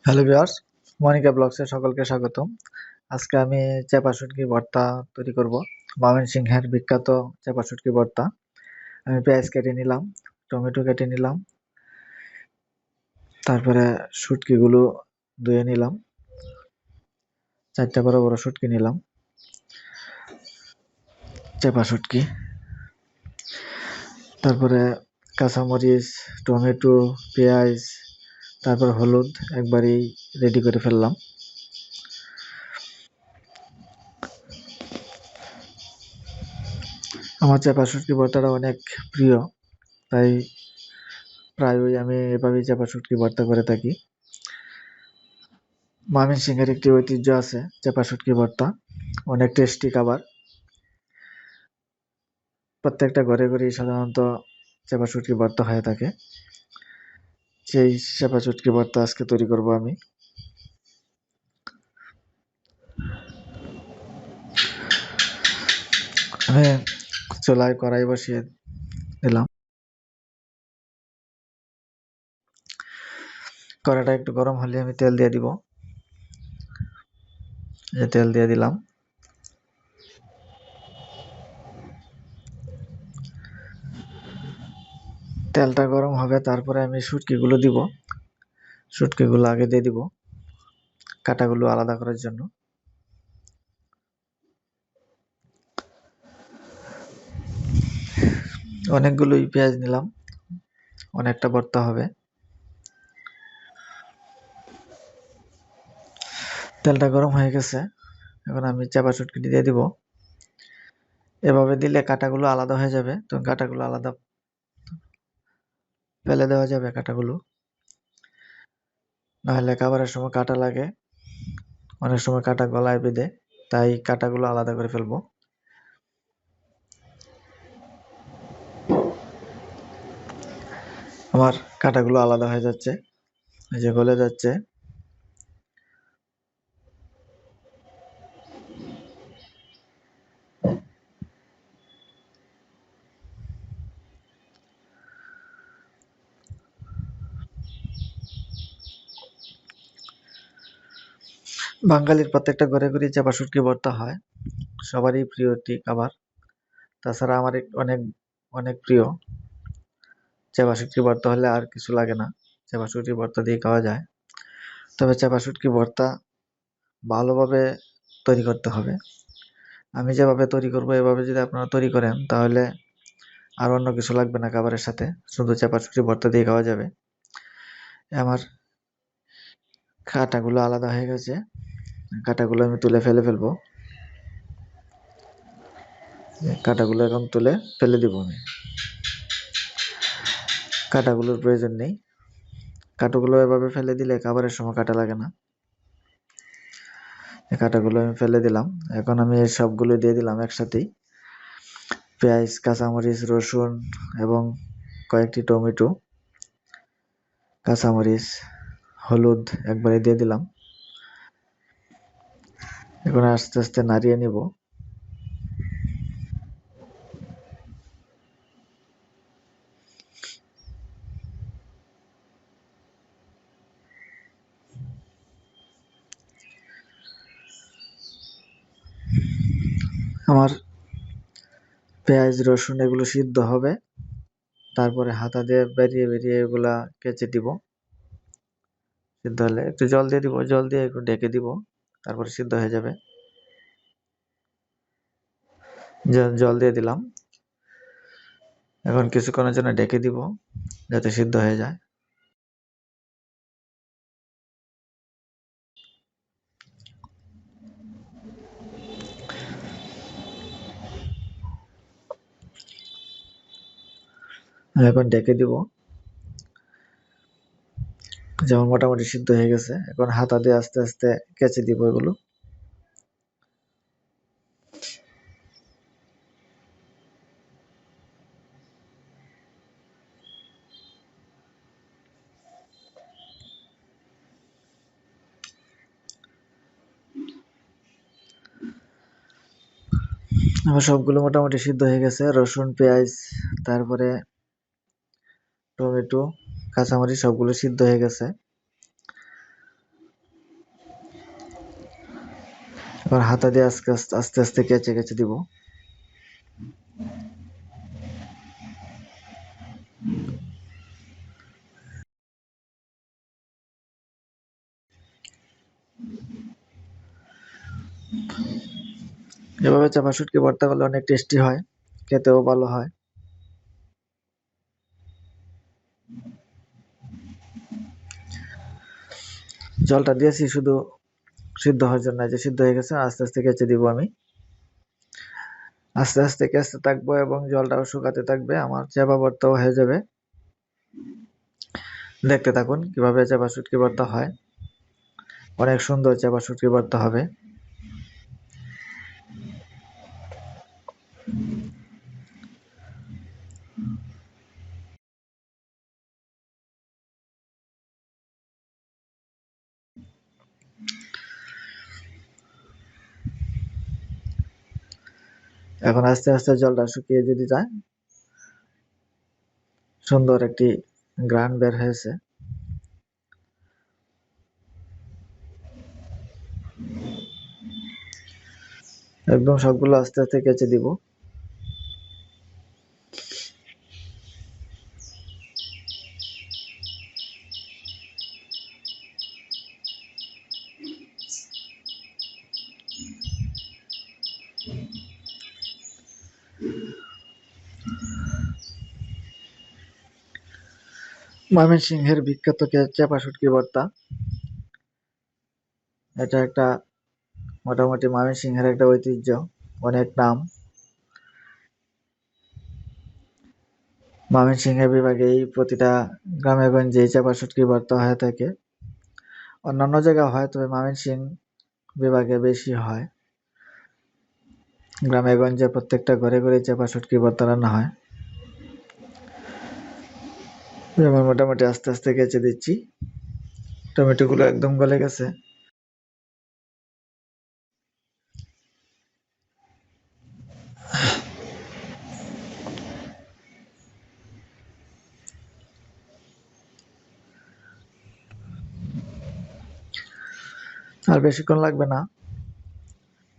Hello viewers, Monika ব্লগসে সকলকে স্বাগতম। আজকে আমি চাপা শুটকি ভর্তা তৈরি করব। ময়মনসিংহের বিখ্যাত চাপা শুটকি ভর্তা। আমি পেঁয়াজ কেটে নিলাম, টমেটো কেটে নিলাম, তারপরে শুটকিগুলো ধুয়ে নিলাম। 4টা বড় বড় শুটকি নিলাম, চাপা শুটকি। তারপরে কাঁচামরিচ, টমেটো, পেঁয়াজ, তারপর হলুদ একবারেই রেডি করে ফেললাম। আমার চাপা শুটকি ভর্তাটা অনেক প্রিয়, তাই প্রায়ই আমি এভাবেই চাপা শুটকি ভর্তা করে থাকি। ময়মনসিংহের একটি ঐতিহ্য আছে চাপা শুটকি ভর্তা, অনেক টেস্টি খাবার। প্রত্যেকটা ঘরে ঘরেই সাধারণত চাপা শুটকি ভর্তা হয়ে থাকে। সেই চাপা শুটকি ভর্তা আজকে তৈরি করব আমি। আমি চুলায় কড়াই বসিয়ে দিলাম। কড়াইটা একটু গরম হলে আমি তেল দিয়ে দিব। তেল দিয়ে দিলাম। তেলটা গরম হবে, তারপরে আমি শুটকিগুলো দিব। শুটকিগুলো আগে দিয়ে দিব কাটাগুলো আলাদা করার জন্য। অনেকগুলোই পেঁয়াজ নিলাম, অনেকটা ভর্তা হবে। তেলটা গরম হয়ে গেছে, এখন আমি চাপা শুটকিটি দিয়ে দিব। এভাবে দিলে কাটাগুলো আলাদা হয়ে যাবে, তো কাটাগুলো আলাদা ফেলে দেওয়া যাবে কাটাগুলো, নাহলে খাবারের সময় কাটা লাগে, অনেক সময় কাটা গলায় বেঁধে, তাই কাটাগুলো আলাদা করে ফেলবো। আমার কাটাগুলো আলাদা হয়ে যাচ্ছে, এই যে গলে যাচ্ছে। বাঙালির প্রত্যেকটা ঘরে ঘরেই চাপা শুটকি ভর্তা হয়, সবারই প্রিয় একটি খাবার। তাছাড়া আমার অনেক অনেক প্রিয়। চাপা শুটকি ভর্তা হলে আর কিছু লাগে না, চাপা শুটকি ভর্তা দিয়ে খাওয়া যায়। তবে চাপা শুটকি ভর্তা ভালোভাবে তৈরি করতে হবে। আমি যেভাবে তৈরি করব এভাবে যদি আপনারা তৈরি করেন, তাহলে আর অন্য কিছু লাগবে না খাবারের সাথে, শুধু চাপা শুটকি ভর্তা দিয়ে খাওয়া যাবে। আমার কাটাগুলো আলাদা হয়ে গেছে, কাটাগুলো আমি তুলে ফেলবো। কাটাগুলো এখন তুলে ফেলে দিব আমি। কাটাগুলোর প্রয়োজন নেই, কাটাগুলো এভাবে ফেলে দিলে খাবারের সময় কাটা লাগে না। কাটাগুলো আমি ফেলে দিলাম। এখন আমি এই সবগুলো দিয়ে দিলাম একসাথেই। পেঁয়াজ, কাঁচামরিচ, রসুন এবং কয়েকটি টমেটো, কাঁচামরিচ, হলুদ একবারে দিয়ে দিলাম। এখন আস্তে আস্তে নাড়িয়ে নিব। আমার পেঁয়াজ, রসুন এগুলো সিদ্ধ হবে, তারপরে হাতা দিয়ে বেরিয়ে বেরিয়ে এগুলা কেচে দিব। সিদ্ধ হলে একটু জল দিয়ে দিব, জল দিয়ে একটু ঢেকে দিব, তারপরে সিদ্ধ হয়ে যাবে। জল দিয়ে দিলাম, এখন কিছুক্ষণের জন্য ঢেকে দিব যাতে সিদ্ধ হয়ে যায়। এখন ঢেকে দিব, যেমন মোটামুটি সিদ্ধ হয়ে গেছে। এখন হাতা দিয়ে আস্তে আস্তে কেচে দিব এগুলো। আমার সবগুলো মোটামুটি সিদ্ধ হয়ে গেছে, রসুন, পেঁয়াজ, তারপরে টমেটো, কাঁচামরিচ সবগুলো সিদ্ধ হয়ে গেছে। এবার হাতা দিয়ে আস্তে আস্তে আস্তে আস্তে কেচে কেচে দিব। এভাবে চাপা শুটকি ভর্তা করলে অনেক টেস্টি হয়, খেতেও ভালো হয়। জলটা দিয়েছি শুধু সিদ্ধ হওয়ার জন্য, যে সিদ্ধ হয়ে গেছে, আস্তে আস্তে কেচে দিব আমি। আস্তে আস্তে কেচতে থাকবো এবং জলটাও শুকাতে থাকবে, আমার চাপা ভর্তাও হয়ে যাবে। দেখতে থাকুন কিভাবে চাপা শুটকি ভর্তা হয়, অনেক সুন্দর চাপা শুটকি ভর্তা হবে। এখন আস্তে আস্তে জলটা শুকিয়ে যদি যায়, সুন্দর একটি গ্রান বের হয়েছে। একদম সবগুলো আস্তে আস্তে কেচে দিব। ময়মনসিংহের বিখ্যাত চাপা শুটকি ভর্তা, এটা একটা মোটামুটি ময়মনসিংহের একটা ঐতিহ্য, অনেক নাম। ময়মনসিংহের বিভাগেই প্রতিটা গ্রামে গঞ্জে চাপা শুটকি ভর্তা হয়ে থাকে। অন্যান্য জায়গায় হয়, তবে ময়মনসিংহ বিভাগে বেশি হয়। গ্রামে গঞ্জে প্রত্যেকটা ঘরে ঘরে চাপা শুটকি ভর্তা রান্না হয়। যেমন মোটামুটি আস্তে আস্তে কেচে দিচ্ছি, টমেটো গুলো একদম গলে গেছে। আর বেশিক্ষণ লাগবে না,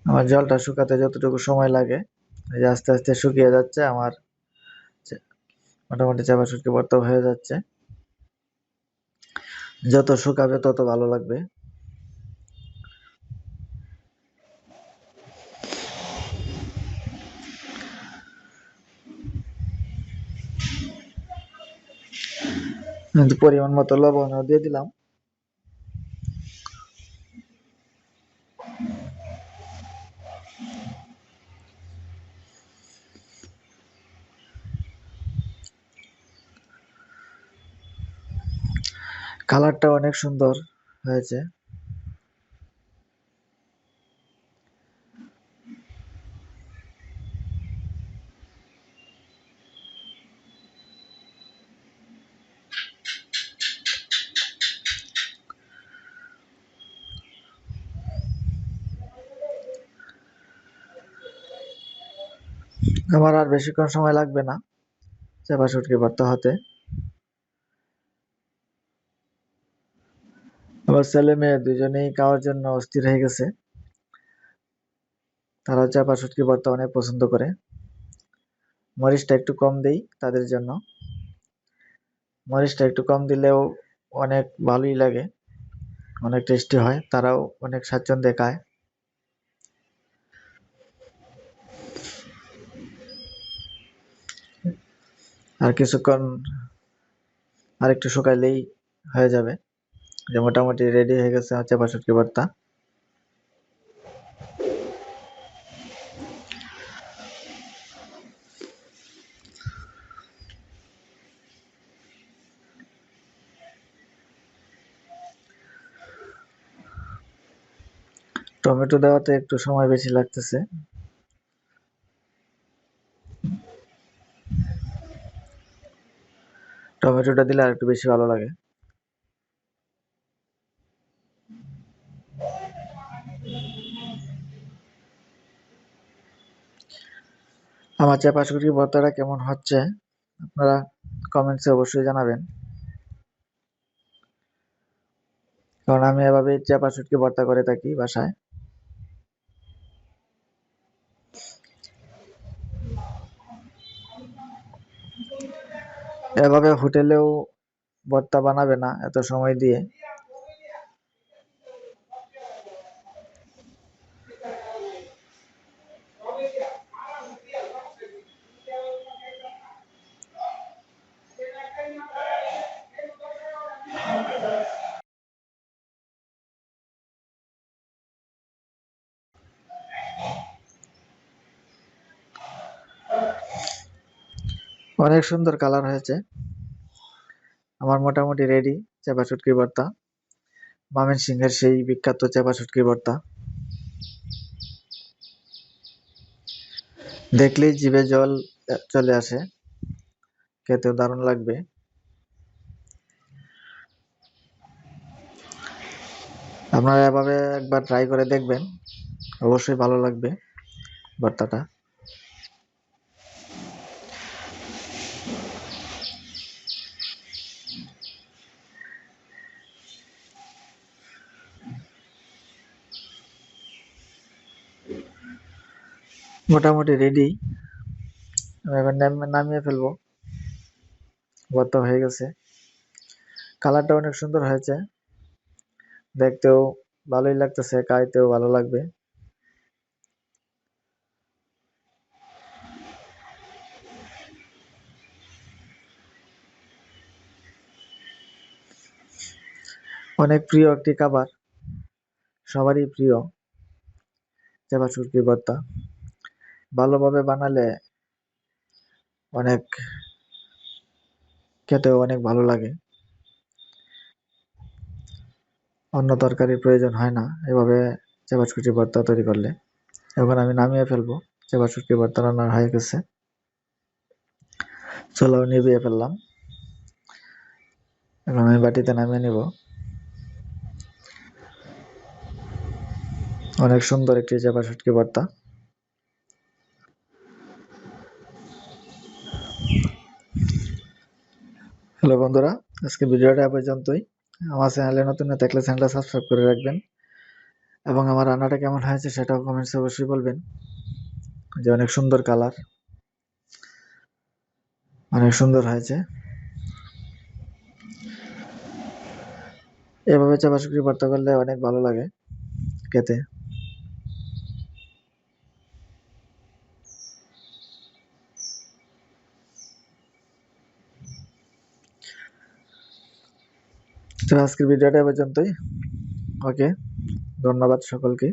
আমার জলটা শুকাতে যতটুকু সময় লাগে, এই যে আস্তে আস্তে শুকিয়ে যাচ্ছে আমার, মোটামুটি চাপা শুটকি ভর্তা হয়ে যাচ্ছে। যত শুকাবে তত ভালো লাগবে। পরিমাণ মতো লবণও দিয়ে দিলাম। কালারটা অনেক সুন্দর হয়েছে। আমার আর বেশিক্ষণ সময় লাগবে না চাপা শুটকি ভর্তা হতে। আমার ছেলে মেয়ে দুজনেই খাওয়ার জন্য অস্থির হয়ে গেছে, তারা চাপা শুটকি ভর্তা অনেক পছন্দ করে। মরিচটা একটু কম দেই তাদের জন্য, মরিচটা একটু কম দিলেও অনেক ভালোই লাগে, অনেক টেস্টি হয়, তারাও অনেক স্বাচ্ছন্দ্যে খায়। আর কিছুক্ষণ আর একটু শুকাইলেই হয়ে যাবে, যে মোটামুটি রেডি হয়ে গেছে চাপা শুটকি ভর্তা। টমেটো দেওয়াতে একটু সময় বেশি লাগতেছে, টমেটোটা দিলে আর একটু বেশি ভালো লাগে। আমার চাপা শুটকি ভর্তাটা কেমন হচ্ছে আপনারা কমেন্টসে অবশ্যই জানাবেন, কারণ আমি এভাবেই চাপা শুটকি ভর্তা করে থাকি বাসায়। এভাবে হোটেলেও ভর্তা বানাবে না এত সময় দিয়ে। অনেক সুন্দর কালার হয়েছে। আমার মোটামুটি রেডি চেপা শুটকি ভর্তা, ময়মনসিংহের সেই বিখ্যাত চেপা শুটকি ভর্তা। দেখলেই জিভে জল চলে আসে, খেতেও দারুণ লাগবে। আপনারা এভাবে একবার ট্রাই করে দেখবেন, অবশ্যই ভালো লাগবে ভর্তাটা। মোটামুটি রেডি, এবার নামিয়ে ফেলবো। ভর্তা হয়ে গেছে, কালারটা অনেক সুন্দর হয়েছে, দেখতেও ভালোই লাগতেছে, খাইতেও ভালো লাগবে। অনেক প্রিয় একটি খাবার, সবারই প্রিয় চেপা শুটকি ভর্তা। ভালোভাবে বানালে অনেক খেতেও অনেক ভালো লাগে, অন্য তরকারির প্রয়োজন হয় না এভাবে চেপা শুটকি ভর্তা তৈরি করলে। এখন আমি নামিয়ে ফেলবো, চেপা শুটকি ভর্তা রান্না হয়ে গেছে। চলো নিভিয়ে ফেললাম, এখন আমি বাটিতে নামিয়ে নিব। অনেক সুন্দর একটি চেপা শুটকি ভর্তা। হ্যালো বন্ধুরা, আজকে ভিডিওটা এ পর্যন্তই। আমার চ্যানেলে নতুন হয়ে থাকলে চ্যানেলটা সাবস্ক্রাইব করে রাখবেন, এবং আমার রান্নাটা কেমন হয়েছে সেটাও কমেন্টসে অবশ্যই বলবেন। যে অনেক সুন্দর কালার, অনেক সুন্দর হয়েছে। এভাবে চাপা শুটকি ভর্তা করলে অনেক ভালো লাগে খেতে। তো আজকের ভিডিওটা এ পর্যন্তই। ওকে, ধন্যবাদ সকলকে।